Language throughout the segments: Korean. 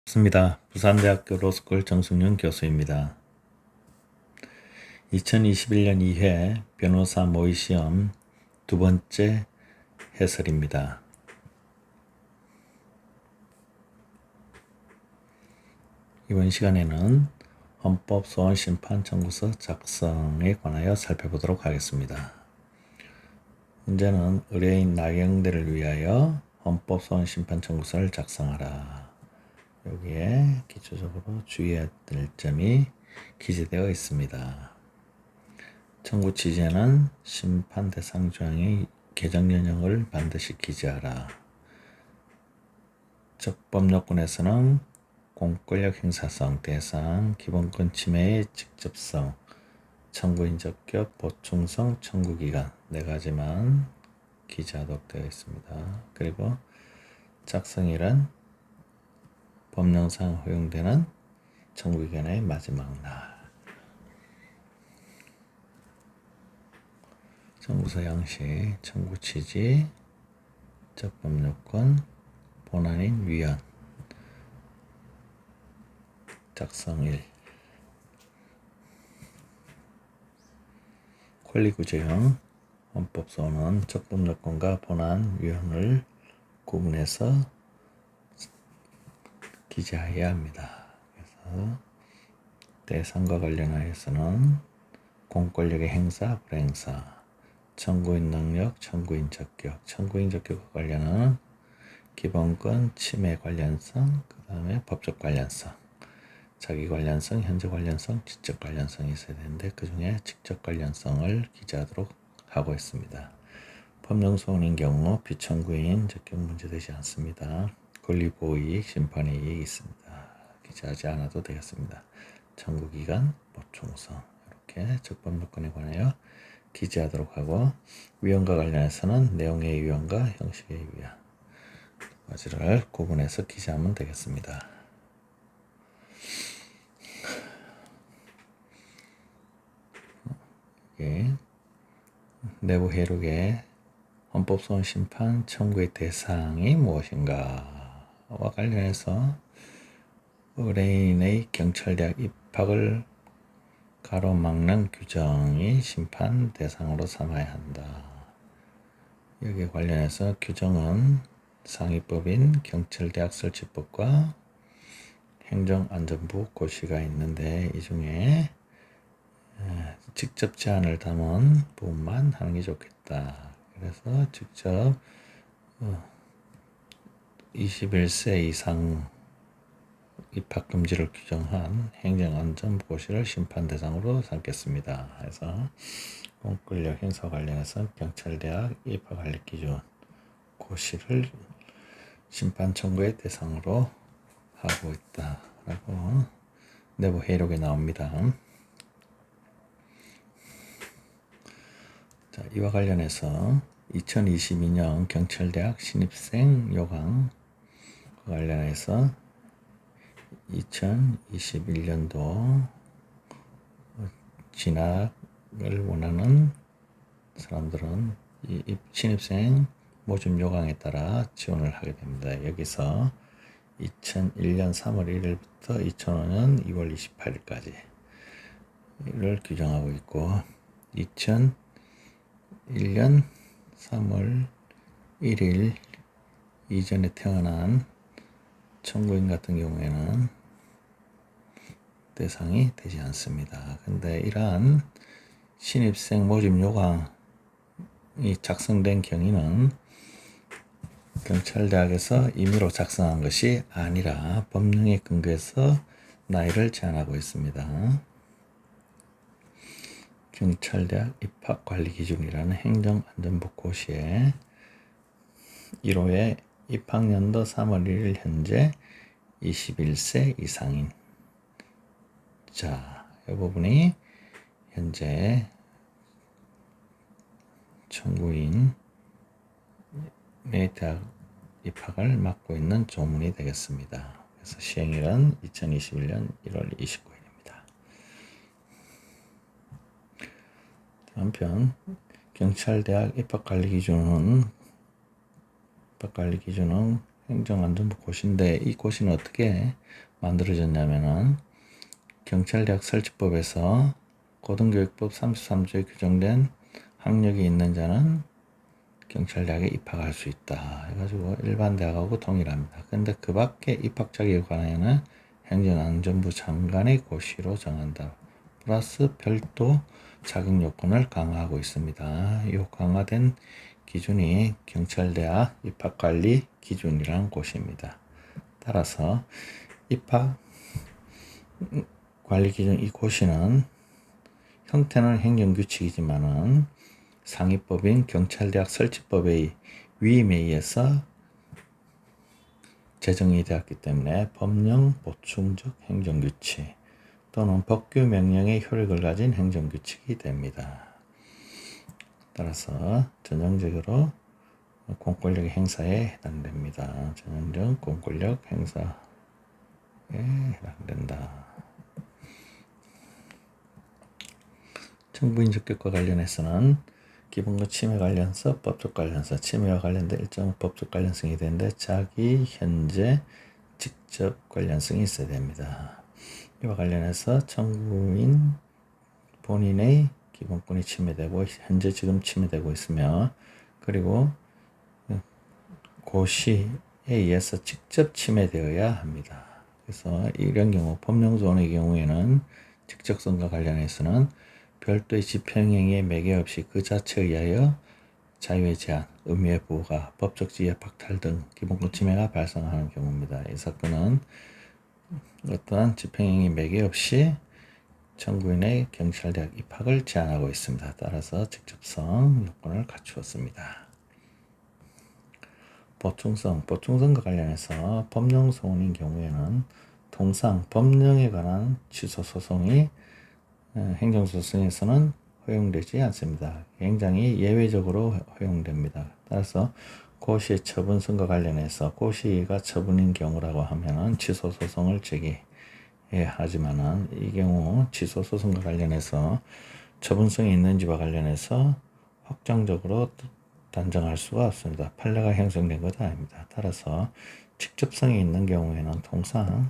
반갑습니다. 부산대학교 로스쿨 정승윤 교수입니다. 2021년 2회 변호사 모의 시험 두 번째 해설입니다. 이번 시간에는 헌법소원심판 청구서 작성에 관하여 살펴보도록 하겠습니다. 문제는 의뢰인 나경대를 위하여 헌법소원심판 청구서를 작성하라. 여기에 기초적으로 주의해야 될 점이 기재되어 있습니다. 청구 취지는 심판 대상 조항의 개정 연형을 반드시 기재하라. 적법 요건에서는 공권력 행사성, 대상, 기본권 침해의 직접성, 청구인 적격, 보충성, 청구기간 네 가지만 기재하도록 되어 있습니다. 그리고 작성일은 법령상 허용되는 청구기간의 마지막 날. 청구서 양식, 청구 취지, 적법 요건, 본안인 위헌, 작성일, 권리구제형, 헌법소원은 적법 요건과 본안 위헌을 구분해서 기재해야 합니다. 그래서 대상과 관련하여서는 공권력의 행사, 불행사, 청구인 능력, 청구인 적격, 청구인 적격과 관련은 기본권, 침해 관련성, 그 다음에 법적 관련성, 자기 관련성, 현재 관련성, 직접 관련성이 있어야 되는데 그 중에 직접 관련성을 기재하도록 하고 있습니다. 법령소원인 경우 비청구인 적격 문제되지 않습니다. 권리보호이익, 심판의 이익이 있습니다. 기재하지 않아도 되겠습니다. 청구기간, 보충성 이렇게 적법 요건에 관하여 기재하도록 하고 위헌과 관련해서는 내용의 위헌과 형식의 위헌 두 가지를 구분해서 기재하면 되겠습니다. 내부 해록에 헌법소원 심판 청구의 대상이 무엇인가와 관련해서 의뢰인의 경찰대학 입학을 가로막는 규정이 심판 대상으로 삼아야 한다. 여기에 관련해서 규정은 상위법인 경찰대학 설치법과 행정안전부 고시가 있는데 이 중에 직접 제한을 담은 부분만 하는 게 좋겠다. 그래서 직접 21세 이상 입학 금지를 규정한 행정안전부고시를 심판 대상으로 삼겠습니다. 그래서 공권력 행사 관련해서 경찰대학 입학관리 기준 고시를 심판 청구의 대상으로 하고 있다라고 내부 회의록에 나옵니다. 자, 이와 관련해서 2022년 경찰대학 신입생 요강 관련해서 2021년도 진학을 원하는 사람들은 이 신입생 모집 요강에 따라 지원을 하게 됩니다. 여기서 2001년 3월 1일부터 2005년 2월 28일까지를 규정하고 있고 2001년 3월 1일 이전에 태어난 청구인 같은 경우에는 대상이 되지 않습니다. 근데 이러한 신입생 모집 요강이 작성된 경위는 경찰대학에서 임의로 작성한 것이 아니라 법령에 근거해서 나이를 제한하고 있습니다. 경찰대학 입학관리기준이라는 행정안전부 고시에 1호에 입학년도 3월 1일 현재 21세 이상인 자, 이 부분이 현재 청구인의 대학 입학을 맡고 있는 조문이 되겠습니다. 그래서 시행일은 2021년 1월 29일입니다. 한편 경찰대학 입학관리 기준은 행정안전부 고시인데 이 고시는 어떻게 만들어졌냐면은 경찰대학 설치법에서 고등교육법 33조에 규정된 학력이 있는 자는 경찰대학에 입학할 수 있다 해가지고 일반 대학하고 동일합니다. 근데 그 밖에 입학 자격에 관하여는 행정안전부 장관의 고시로 정한다. 플러스 별도 자격 요건을 강화하고 있습니다. 이 강화된 기준이 경찰대학 입학관리 기준이라는 곳입니다. 따라서 입학 관리 기준 이 고시는 형태는 행정규칙이지만은 상위법인 경찰대학 설치법의 위임에 의해서 제정이 되었기 때문에 법령 보충적 행정규칙 또는 법규 명령의 효력을 가진 행정규칙이 됩니다. 따라서 전형적으로 공권력의 행사에 해당됩니다. 전형적 공권력 행사에 해당된다. 청구인 적격과 관련해서는 기본권 침해 관련서, 법적 관련서, 침해와 관련된 일정 법적 관련성이 되는데 자기, 현재, 직접 관련성이 있어야 됩니다. 이와 관련해서 청구인 본인의 기본권이 침해되고 현재 지금 침해되고 있으며 그리고 고시에 의해서 직접 침해되어야 합니다. 그래서 이런 경우 법령조원의 경우에는 직접성과 관련해서는 별도의 집행행위에 매개 없이 그 자체에 의하여 자유의 제한, 의무의 부호가, 법적 지위의 박탈 등 기본권 침해가 발생하는 경우입니다. 이 사건은 어떠한 집행행위 매개 없이 청구인의 경찰대학 입학을 제한하고 있습니다. 따라서 직접성 요건을 갖추었습니다. 보충성과 관련해서 법령소원인 경우에는 통상 법령에 관한 취소소송이 행정소송에서는 허용되지 않습니다. 굉장히 예외적으로 허용됩니다. 따라서 고시의 처분선과 관련해서 고시가 처분인 경우라고 하면은 취소소송을 제기해야 하지만은 이 경우 취소소송과 관련해서 처분성이 있는지와 관련해서 확정적으로 단정할 수가 없습니다. 판례가 형성된 것도 아닙니다. 따라서 직접성이 있는 경우에는 통상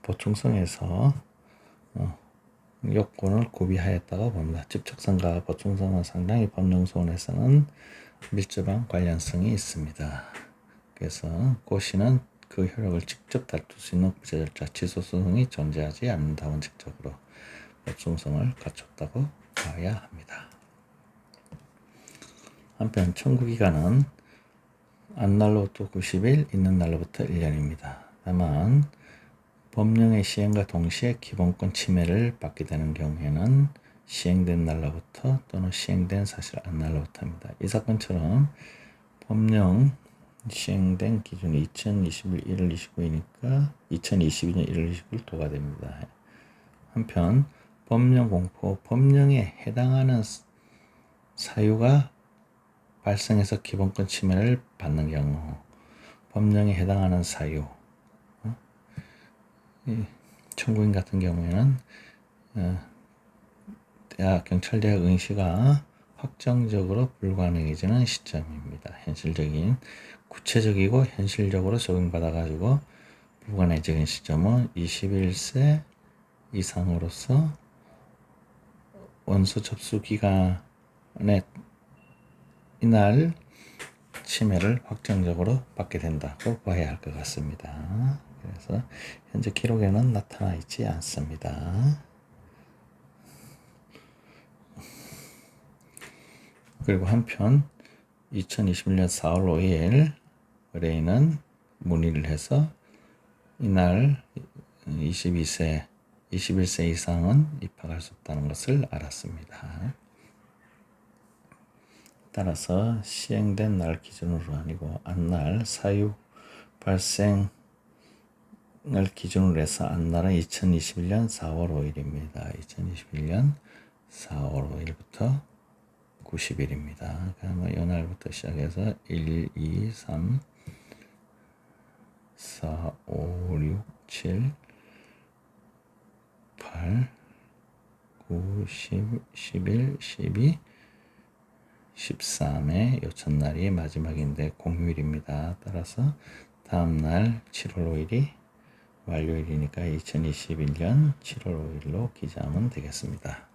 보충성에서 요건을 구비하였다고 봅니다. 직접성과 보충성은 상당히 법령소원에서는 밀접한 관련성이 있습니다. 그래서 고시는 그 효력을 직접 다툴 수 있는 구제절차, 취소소송이 존재하지 않는다. 원칙적으로 보충성을 갖췄다고 봐야 합니다. 한편 청구기간은 안날로부터 90일, 있는 날로부터 1년입니다. 다만 법령의 시행과 동시에 기본권 침해를 받게 되는 경우에는 시행된 날로부터 또는 시행된 사실 안날로부터입니다. 이 사건처럼 법령 시행된 기준이 2021 1월 29일이니까 2022년 1월 29일 도과됩니다. 한편 법령 공포, 법령에 해당하는 사유가 발생해서 기본권 침해를 받는 경우 법령에 해당하는 사유 청구인 같은 경우에는 경찰대학 응시가 확정적으로 불가능해지는 시점입니다. 구체적이고 현실적으로 적용받아가지고 불가능해지는 시점은 21세 이상으로서 원서 접수 기간에 이날 침해를 확정적으로 받게 된다고 봐야 할 것 같습니다. 그래서 현재 기록에는 나타나 있지 않습니다. 그리고 한편 2021년 4월 5일 의뢰인은 문의를 해서 이날 21세 이상은 입학할 수 없다는 것을 알았습니다. 따라서 시행된 날 기준으로 아니고 안날 사유 발생을 기준으로 해서 안날은 2021년 4월 5일입니다. 2021년 4월 5일부터 90일입니다. 그러면 이날부터 시작해서 1, 2, 3, 4, 5, 6, 7, 8, 9, 10, 11, 12, 13의 요천날이 마지막인데 공휴일입니다. 따라서 다음날 7월 5일이 완료일이니까 2021년 7월 5일로 기재하면 되겠습니다.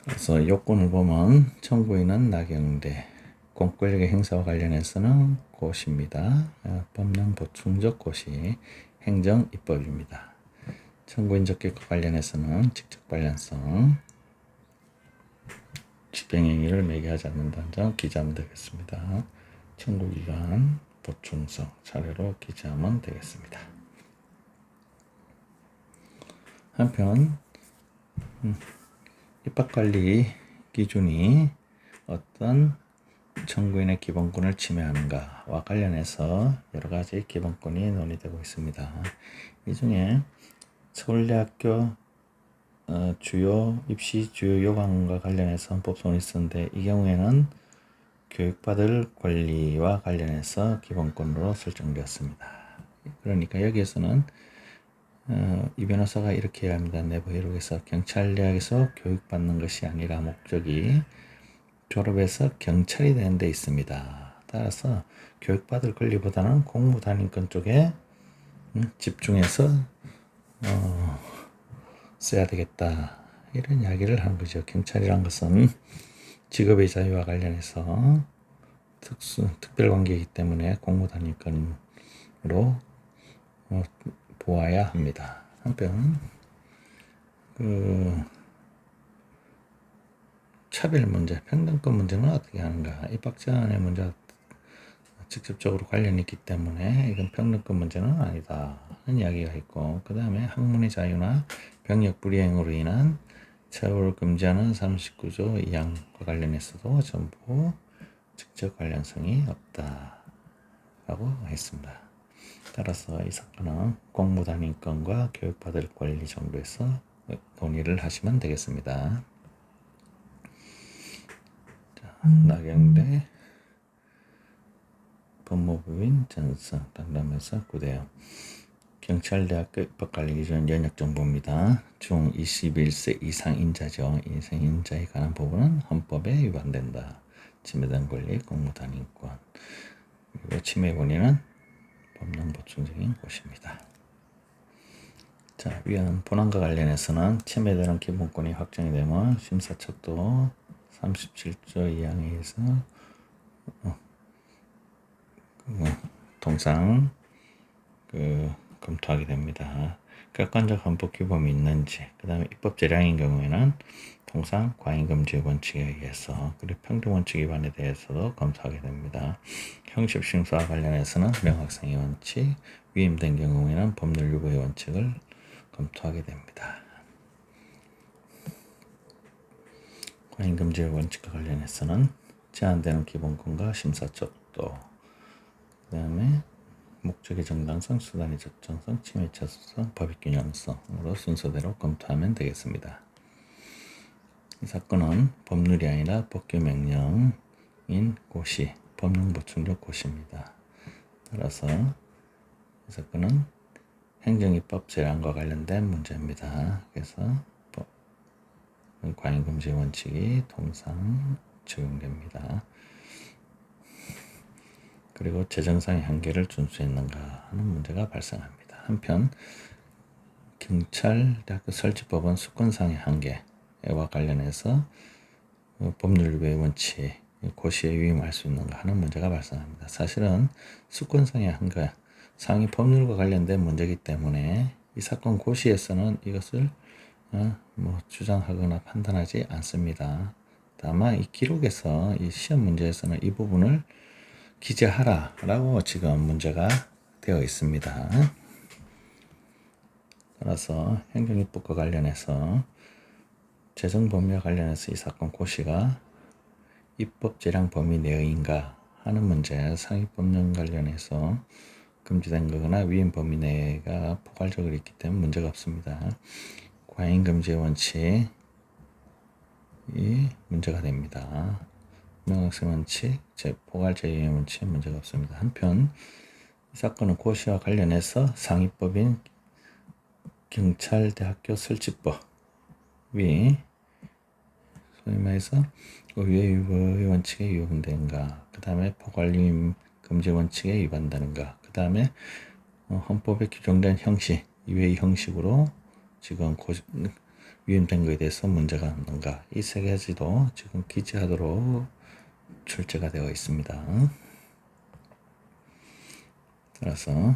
그래서 요건을 보면 청구인은 나경대, 공권력의 행사와 관련해서는 고시입니다. 법령 보충적 고시, 행정 입법입니다. 청구인 적격과 관련해서는 직접 관련성, 집행행위를 매개하지 않는다는 점 기재하면 되겠습니다. 청구기간, 보충성 차례로 기재하면 되겠습니다. 한편 입법관리 기준이 어떤 청구인의 기본권을 침해하는가와 관련해서 여러 가지 기본권이 논의되고 있습니다. 이 중에 서울대학교 주요 입시 주요 요강과 관련해서 헌법소원이 있었는데 이 경우에는 교육받을 권리와 관련해서 기본권으로 설정되었습니다. 그러니까 여기에서는 이 변호사가 이렇게 해야 합니다. 내부회록에서 경찰대학에서 교육받는 것이 아니라 목적이 졸업해서 경찰이 되는 데 있습니다. 따라서 교육받을 권리보다는 공무단임권 쪽에 집중해서 써야 되겠다. 이런 이야기를 하는 거죠. 경찰이란 것은 직업의 자유와 관련해서 특별관계이기 때문에 공무단임권으로 보아야 합니다. 한편 차별 문제, 평등권 문제는 어떻게 하는가? 입학제한의 문제와 직접적으로 관련이 있기 때문에 이건 평등권 문제는 아니다 하는 이야기가 있고, 그 다음에 학문의 자유나 병역 불이행으로 인한 처벌을 금지하는 39조 2항과 관련해서도 전부 직접 관련성이 없다라고 했습니다. 따라서 이 사건은 공무단임권과 교육받을 권리 정도에서 논의를 하시면 되겠습니다. 나경대 법무부인 전성 상담에서 9대요. 경찰대학교 입학관리기준 연역정보입니다. 중 21세 이상 인자죠. 이상 인자에 관한 부분은 헌법에 위반된다. 침해된 권리, 공무단임권. 그리고 침해 권리는 법령 보충적인 것입니다. 자, 위헌 본안과 관련해서는 침해되는 기본권이 확정이 되면 심사척도 37조 2항에 의해서 통상 검토하게 됩니다. 객관적 헌법 규범이 있는지, 그 다음에 입법 재량인 경우에는 통상 과잉금지 원칙에 의해서, 그리고 평등 원칙 위반에 대해서도 검토하게 됩니다. 형식 심사와 관련해서는 명확성의 원칙, 위임된 경우에는 법률 유보의 원칙을 검토하게 됩니다. 과잉금지의 원칙과 관련해서는 제한되는 기본권과 심사척도, 그 다음에 목적의 정당성, 수단의 적정성, 침해 차수성, 법익 균형성으로 순서대로 검토하면 되겠습니다. 이 사건은 법률이 아니라 법규 명령인 고시, 법령 보충적 고시입니다. 따라서 이 사건은 행정입법 재량과 관련된 문제입니다. 그래서 과잉금지 원칙이 통상 적용됩니다. 그리고 재정상의 한계를 준수했는가 하는 문제가 발생합니다. 한편 경찰대학교 설치법은 수권상의 한계와 관련해서 법률 유보의 원칙, 고시에 위임할 수 있는가 하는 문제가 발생합니다. 사실은 수권상의 한계, 상위 법률과 관련된 문제이기 때문에 이 사건 고시에서는 이것을 주장하거나 판단하지 않습니다. 다만 이 기록에서, 이 시험 문제에서는 이 부분을 기재하라라고 지금 문제가 되어 있습니다. 따라서 행정입법과 관련해서 재정범위와 관련해서 이 사건 고시가 입법 재량 범위 내인가 하는 문제, 상위법령 관련해서 금지된 거거나 위임 범위 내가 포괄적으로 있기 때문에 문제가 없습니다. 과잉금지의 원칙이 문제가 됩니다. 명확성 원칙, 포괄제외의 원칙 문제가 없습니다. 한편 이 사건은 고시와 관련해서 상위법인 경찰대학교 설치법이 소위 말해서 의회 유보의 원칙에 위반되는가, 그 다음에 포괄유임 금지 원칙에 위반되는가, 그 다음에 헌법에 규정된 형식 이외의 형식으로 지금 위임된 것에 대해서 문제가 없는가, 이 세 가지도 지금 기재하도록 출제가 되어 있습니다. 따라서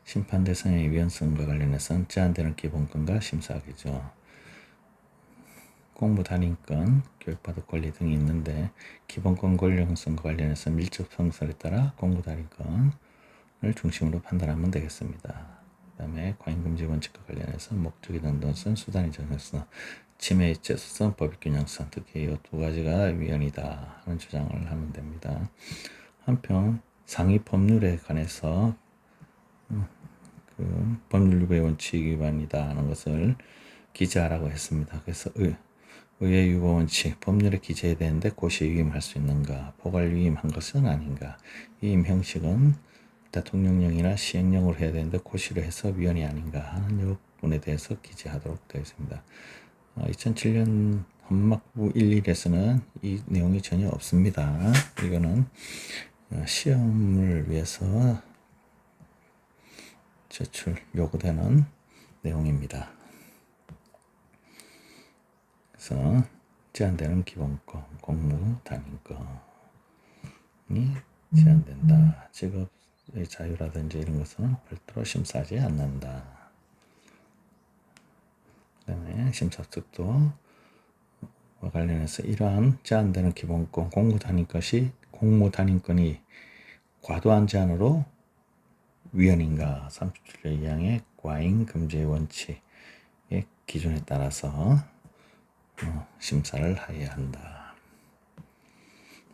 심판 대상의 위헌성과 관련해서는 제한되는 기본권과 심사하기죠. 공부 단임권, 교육받을 권리 등이 있는데 기본권 권리성과 관련해서 밀접 성설에 따라 공부 단임권을 중심으로 판단하면 되겠습니다. 그 다음에 과잉금지 원칙과 관련해서 목적이 등등성, 수단이 정해서 침해의 재수성, 법익균형성, 특히 이 두 가지가 위헌이다 하는 주장을 하면 됩니다. 한편 상위 법률에 관해서 그 법률유보의 원칙 위반이다 하는 것을 기재하라고 했습니다. 그래서 의회 유보 원칙, 법률에 기재해야 되는데 고시에 위임할 수 있는가, 포괄 위임한 것은 아닌가, 위임 형식은 대통령령이나 시행령으로 해야 되는데 고시를 해서 위헌이 아닌가 하는 이 부분에 대해서 기재하도록 되어 있습니다. 2007년 헌막부 11에서는 이 내용이 전혀 없습니다. 이거는 시험을 위해서 제출 요구되는 내용입니다. 그래서 제한되는 기본권, 공무 단임권이 제한된다. 직업의 자유라든지 이런 것은 별도로 심사하지 않는다. 그 다음에 심사특도와 관련해서 이러한 제한되는 기본권, 공무 단임권이 과도한 제한으로 위헌인가, 37조 2항의 과잉 금지 원칙의 기준에 따라서 심사를 해야 한다.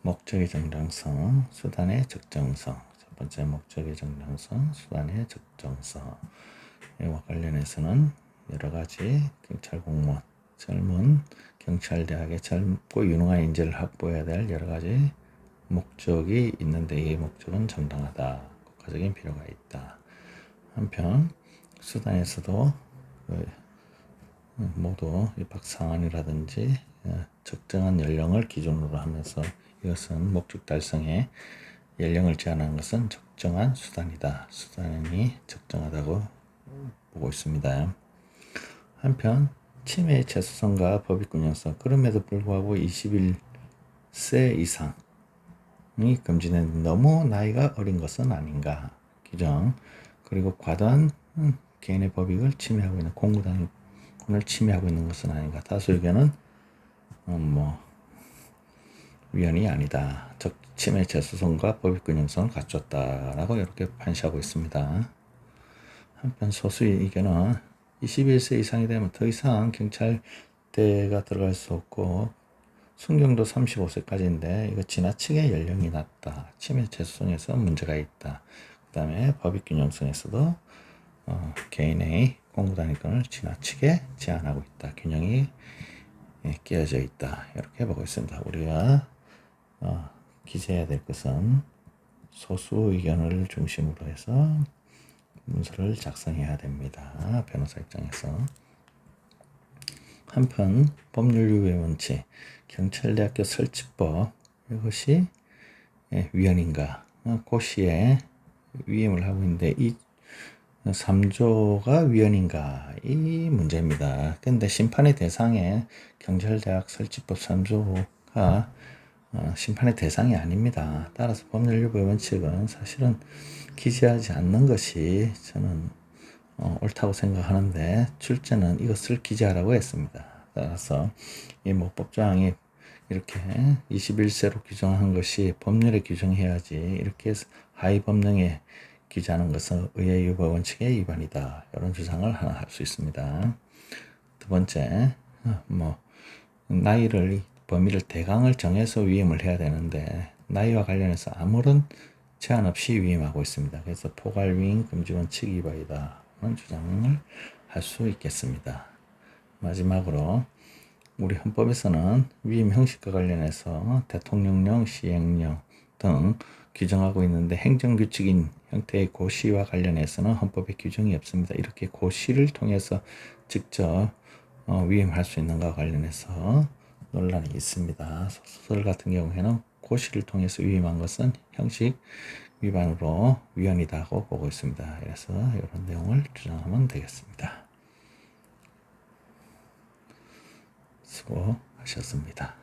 목적의 정당성, 수단의 적정성. 첫 번째 목적의 정당성, 수단의 적정성과 관련해서는 여러 가지 경찰 공무원, 젊은 경찰대학에 젊고 유능한 인재를 확보해야 될 여러 가지 목적이 있는데 이 목적은 정당하다. 국가적인 필요가 있다. 한편 수단에서도 모두 입학 상한이라든지 적정한 연령을 기준으로 하면서 이것은 목적 달성에 연령을 제한하는 것은 적정한 수단이다. 수단이 적정하다고 보고 있습니다. 한편 치매의 재수성과 법익균형성, 그럼에도 불구하고 21세 이상이 금지된 너무 나이가 어린 것은 아닌가 규정, 그리고 과도한 개인의 법익을 침해하고 있는 공무단권을 침해하고 있는 것은 아닌가. 다수 의견은 위헌이 아니다. 치매 재수성과 법익균형성을 갖췄다라고 이렇게 판시하고 있습니다. 한편 소수의 의견은 21세 이상이 되면 더 이상 경찰대가 들어갈 수 없고 순경도 35세까지인데 이거 지나치게 연령이 낮다. 치매 재수성에서 문제가 있다. 그 다음에 법익균형성에서도 개인의 공무단위권을 지나치게 제한하고 있다. 균형이 깨어져 있다. 이렇게 보고 있습니다. 우리가 기재해야 될 것은 소수 의견을 중심으로 해서 문서를 작성해야 됩니다. 변호사 입장에서. 한편 법률유예 원칙, 경찰대학교 설치법, 이것이 위헌인가, 고시에 위임을 하고 있는데 이 3조가 위헌인가, 이 문제입니다. 그런데 심판의 대상에 경찰대학 설치법 3조가 심판의 대상이 아닙니다. 따라서 법률유예 원칙은 사실은 기재하지 않는 것이 저는 옳다고 생각하는데 출제는 이것을 기재하라고 했습니다. 따라서 이 법조항이 이렇게 21세로 규정한 것이 법률에 규정해야지 이렇게 하위 법령에 기재하는 것은 의회 유보 원칙의 위반이다. 이런 주장을 하나 할 수 있습니다. 두 번째, 나이를 범위를 대강을 정해서 위임을 해야 되는데 나이와 관련해서 아무런 제한 없이 위임하고 있습니다. 그래서 포괄 위임 금지 원칙 위반이다. 하는 주장을 할 수 있겠습니다. 마지막으로 우리 헌법에서는 위임 형식과 관련해서 대통령령, 시행령 등 규정하고 있는데 행정규칙인 형태의 고시와 관련해서는 헌법에 규정이 없습니다. 이렇게 고시를 통해서 직접 위임할 수 있는가 관련해서 논란이 있습니다. 소설 같은 경우에는 고시를 통해서 위임한 것은 형식 위반으로 위헌이다고 보고 있습니다. 그래서 이런 내용을 주장하면 되겠습니다. 수고하셨습니다.